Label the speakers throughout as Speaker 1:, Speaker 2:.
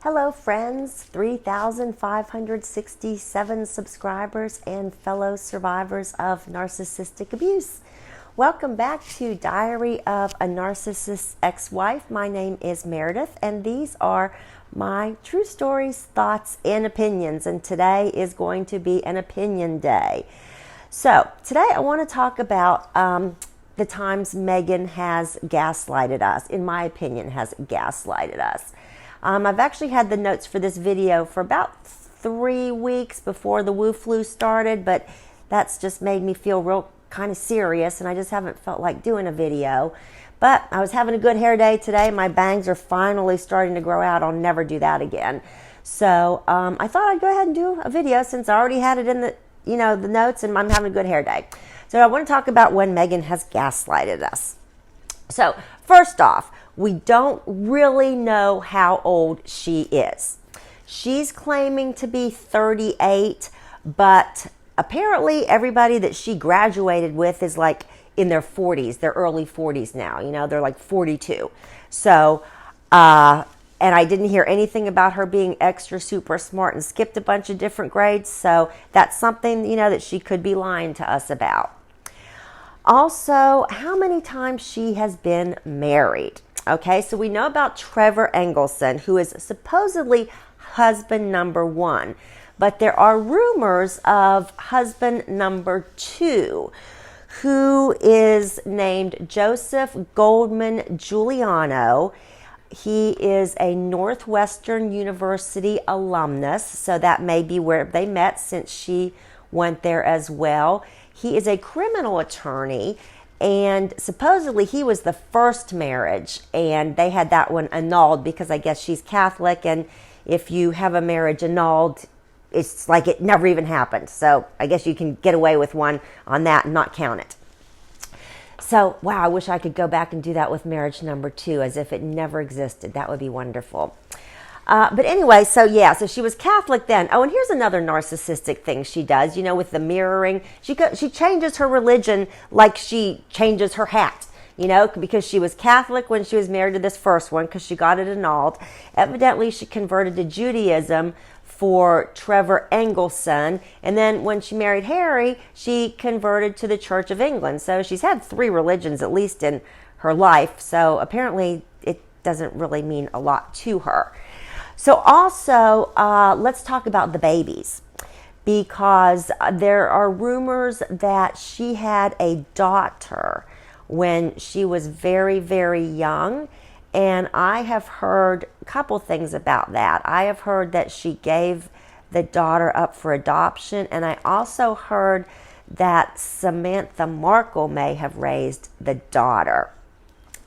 Speaker 1: Hello friends, 3,567 subscribers and fellow survivors of narcissistic abuse. Welcome back to Diary of a Narcissist Ex-Wife. My name is Meredith and these are my true stories, thoughts, and opinions. And today is going to be an opinion day. So today I want to talk about the times Meghan has gaslighted us, in my opinion, has gaslighted us. I've actually had the notes for this video for about 3 weeks before the Woo Flu started, but that's just made me feel real kind of serious, and I just haven't felt like doing a video. But I was having a good hair day today. My bangs are finally starting to grow out. I'll never do that again. So I thought I'd go ahead and do a video since I already had it in the the notes, and I'm having a good hair day. So I want to talk about when Meghan has gaslighted us. So first off, we don't really know how old she is. She's claiming to be 38, but apparently everybody that she graduated with is like in their 40s, their early 40s now. They're like 42. So, and I didn't hear anything about her being extra super smart and skipped a bunch of different grades. So that's something, that she could be lying to us about. Also, how many times she has been married. Okay, so we know about Trevor Engelson, who is supposedly husband number 1. But there are rumors of husband number 2, who is named Joseph Goldman Giuliano. He is a Northwestern University alumnus, so that may be where they met since she went there as well. He is a criminal attorney, and supposedly he was the first marriage, and they had that one annulled because I guess she's Catholic, and if you have a marriage annulled, it's like it never even happened. So I guess you can get away with one on that and not count it. So, wow, I wish I could go back and do that with marriage number 2 as if it never existed. That would be wonderful. But anyway, so she was Catholic then. Oh, and here's another narcissistic thing she does, with the mirroring. She changes her religion like she changes her hat, because she was Catholic when she was married to this first one because she got it annulled. Evidently, she converted to Judaism for Trevor Engelson. And then when she married Harry, she converted to the Church of England. So she's had 3 religions at least in her life. So apparently it doesn't really mean a lot to her. So also, let's talk about the babies, because there are rumors that she had a daughter when she was very, very young, and I have heard a couple things about that. I have heard that she gave the daughter up for adoption, and I also heard that Samantha Markle may have raised the daughter.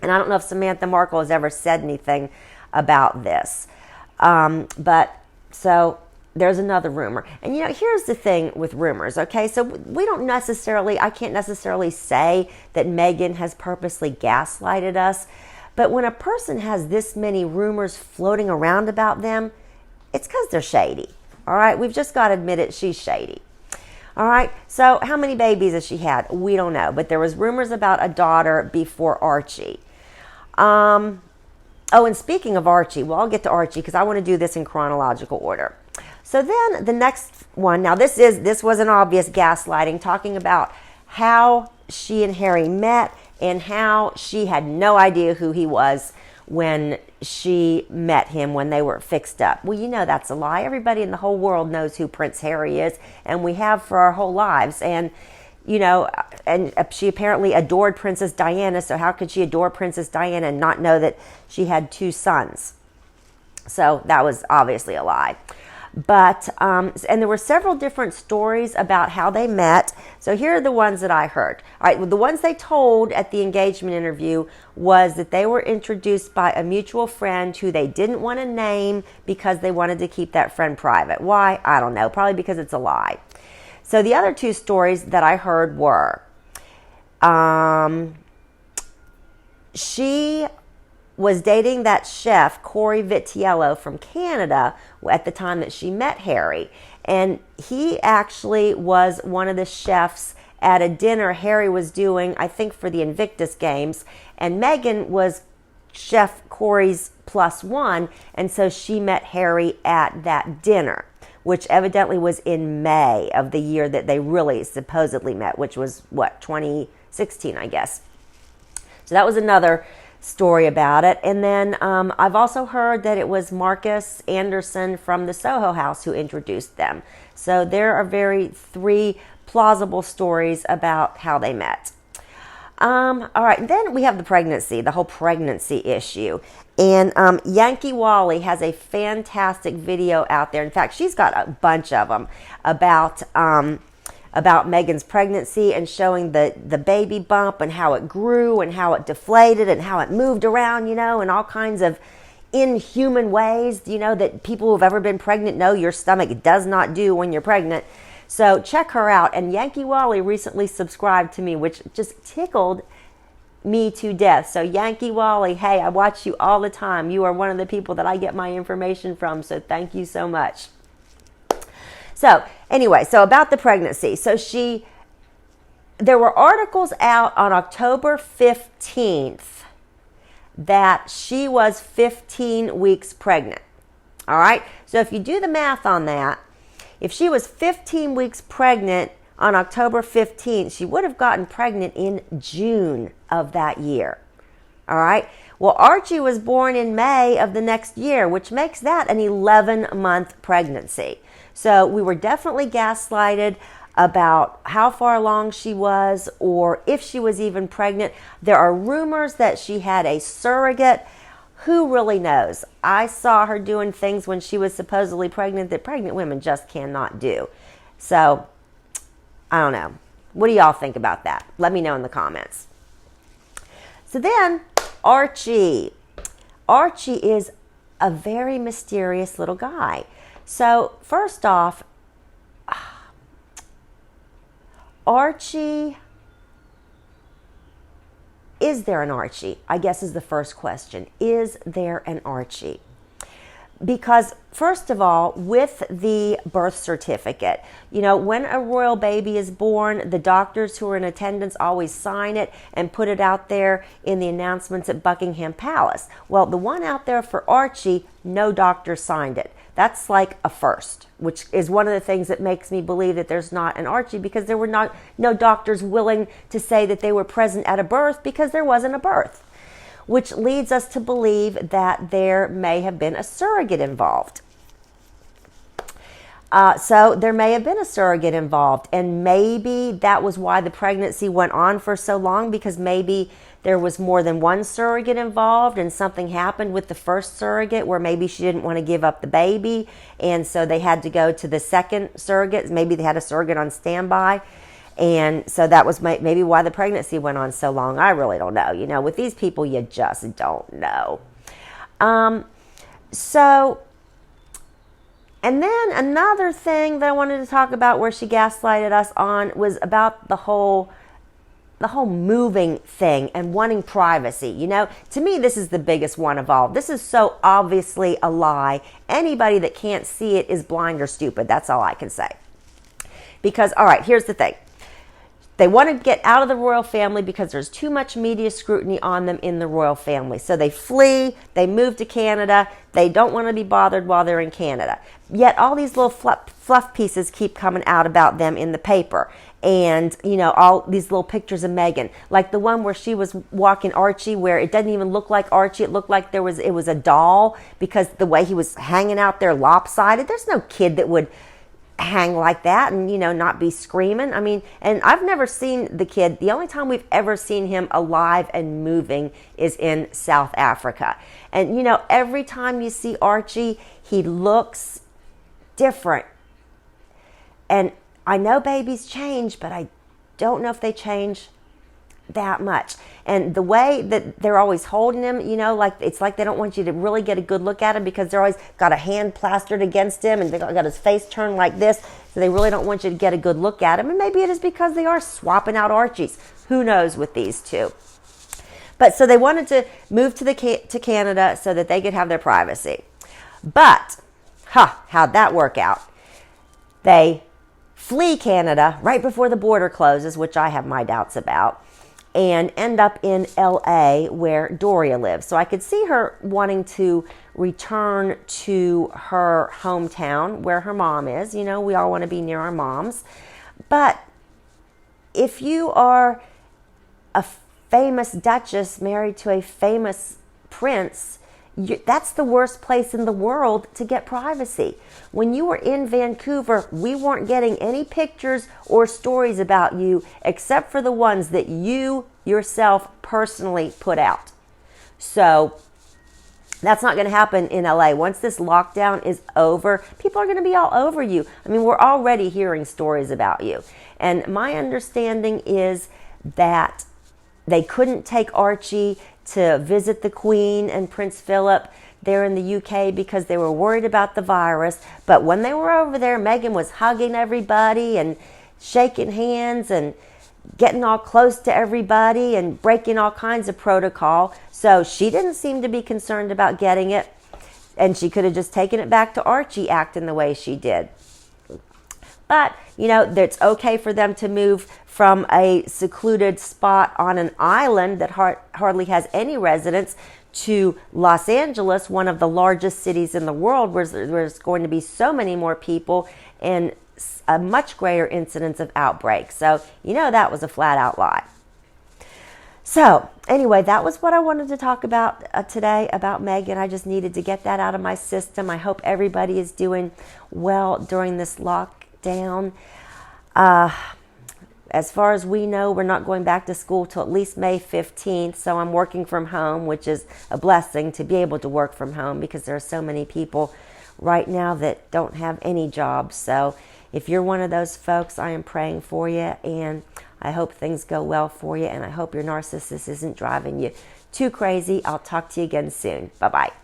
Speaker 1: And I don't know if Samantha Markle has ever said anything about this. But so there's another rumor. And here's the thing with rumors, okay? So I can't necessarily say that Meghan has purposely gaslighted us, but when a person has this many rumors floating around about them, it's because they're shady, all right? We've just got to admit it, she's shady. All right, so how many babies has she had? We don't know, but there was rumors about a daughter before Archie. Oh, and speaking of Archie, well, I'll get to Archie because I want to do this in chronological order. So then the next one, now this was an obvious gaslighting, talking about how she and Harry met and how she had no idea who he was when she met him when they were fixed up. Well, that's a lie. Everybody in the whole world knows who Prince Harry is, and we have for our whole lives. And and she apparently adored Princess Diana, so how could she adore Princess Diana and not know that she had 2 sons? So that was obviously a lie. But, and there were several different stories about how they met. So here are the ones that I heard. All right, well, the ones they told at the engagement interview was that they were introduced by a mutual friend who they didn't want to name because they wanted to keep that friend private. Why? I don't know. Probably because it's a lie. So the other 2 stories that I heard were, she was dating that chef, Corey Vitiello from Canada, at the time that she met Harry. And he actually was one of the chefs at a dinner Harry was doing, I think for the Invictus Games. And Meghan was Chef Corey's +1, and so she met Harry at that dinner, which evidently was in May of the year that they really supposedly met, which was, 2016, I guess. So that was another story about it. And then I've also heard that it was Marcus Anderson from the Soho House who introduced them. So there are three plausible stories about how they met. All right, then we have the whole pregnancy issue. And Yankee Wally has a fantastic video out there. In fact, she's got a bunch of them about Meghan's pregnancy and showing the baby bump and how it grew and how it deflated and how it moved around, in all kinds of inhuman ways, that people who have ever been pregnant know your stomach does not do when you're pregnant. So check her out. And Yankee Wally recently subscribed to me, which just tickled me to death. So Yankee Wally, hey, I watch you all the time. You are one of the people that I get my information from. So thank you so much. So anyway, so about the pregnancy. So there were articles out on October 15th that she was 15 weeks pregnant. All right. So if you do the math on that, if she was 15 weeks pregnant on October 15th, she would have gotten pregnant in June of that year. All right. Well, Archie was born in May of the next year, which makes that an 11-month pregnancy. So we were definitely gaslighted about how far along she was or if she was even pregnant. There are rumors that she had a surrogate. Who really knows? I saw her doing things when she was supposedly pregnant that pregnant women just cannot do. So, I don't know. What do y'all think about that? Let me know in the comments. So then, Archie. Archie is a very mysterious little guy. So, first off, Archie... Is there an Archie? I guess is the first question. Is there an Archie? Because first of all, with the birth certificate, when a royal baby is born, the doctors who are in attendance always sign it and put it out there in the announcements at Buckingham Palace. Well, the one out there for Archie, no doctor signed it. That's like a first, which is one of the things that makes me believe that there's not an Archie, because there were no doctors willing to say that they were present at a birth because there wasn't a birth, which leads us to believe that there may have been a surrogate involved. So there may have been a surrogate involved, and maybe that was why the pregnancy went on for so long, because maybe there was more than one surrogate involved and something happened with the first surrogate where maybe she didn't want to give up the baby, and so they had to go to the second surrogate. Maybe they had a surrogate on standby, and so that was maybe why the pregnancy went on so long. I really don't know. With these people, you just don't know. And then another thing that I wanted to talk about where she gaslighted us on was about the whole moving thing and wanting privacy. To me, this is the biggest one of all. This is so obviously a lie. Anybody that can't see it is blind or stupid. That's all I can say. Because, all right, here's the thing. They want to get out of the royal family because there's too much media scrutiny on them in the royal family. So they flee, they move to Canada, they don't want to be bothered while they're in Canada. Yet all these little fluff pieces keep coming out about them in the paper. And, all these little pictures of Meghan. Like the one where she was walking Archie, where it doesn't even look like Archie. It looked like it was a doll, because the way he was hanging out there lopsided. There's no kid that would hang like that and not be screaming. I mean, and I've never seen the kid. The only time we've ever seen him alive and moving is in South Africa. And every time you see Archie, he looks different. And I know babies change, but I don't know if they change that much. And the way that they're always holding him, it's like they don't want you to really get a good look at him, because they're always got a hand plastered against him and they got his face turned like this, so they really don't want you to get a good look at him. And maybe it is because they are swapping out Archies. Who knows with these two? But so they wanted to move to Canada so that they could have their privacy. But how'd that work out? They flee Canada right before the border closes, which I have my doubts about. and end up in LA where Doria lives. So I could see her wanting to return to her hometown where her mom is. You know, we all want to be near our moms. But if you are a famous duchess married to a famous prince, that's the worst place in the world to get privacy. When you were in Vancouver, we weren't getting any pictures or stories about you except for the ones that you yourself personally put out. So that's not going to happen in LA. Once this lockdown is over, people are going to be all over you. I mean, we're already hearing stories about you. And my understanding is that they couldn't take Archie to visit the Queen and Prince Philip there in the UK because they were worried about the virus. But when they were over there, Meghan was hugging everybody and shaking hands and getting all close to everybody and breaking all kinds of protocol. So she didn't seem to be concerned about getting it. And she could have just taken it back to Archie acting the way she did. But, you know, it's okay for them to move from a secluded spot on an island that hardly has any residents to Los Angeles, one of the largest cities in the world, where there's going to be so many more people and a much greater incidence of outbreaks. So, you know, that was a flat out lie. So, anyway, that was what I wanted to talk about today about Meghan. I just needed to get that out of my system. I hope everybody is doing well during this lockdown. As far as we know, we're not going back to school till at least May 15th, so I'm working from home, which is a blessing to be able to work from home because there are so many people right now that don't have any jobs. So if you're one of those folks, I am praying for you, and I hope things go well for you, and I hope your narcissist isn't driving you too crazy. I'll talk to you again soon. Bye-bye.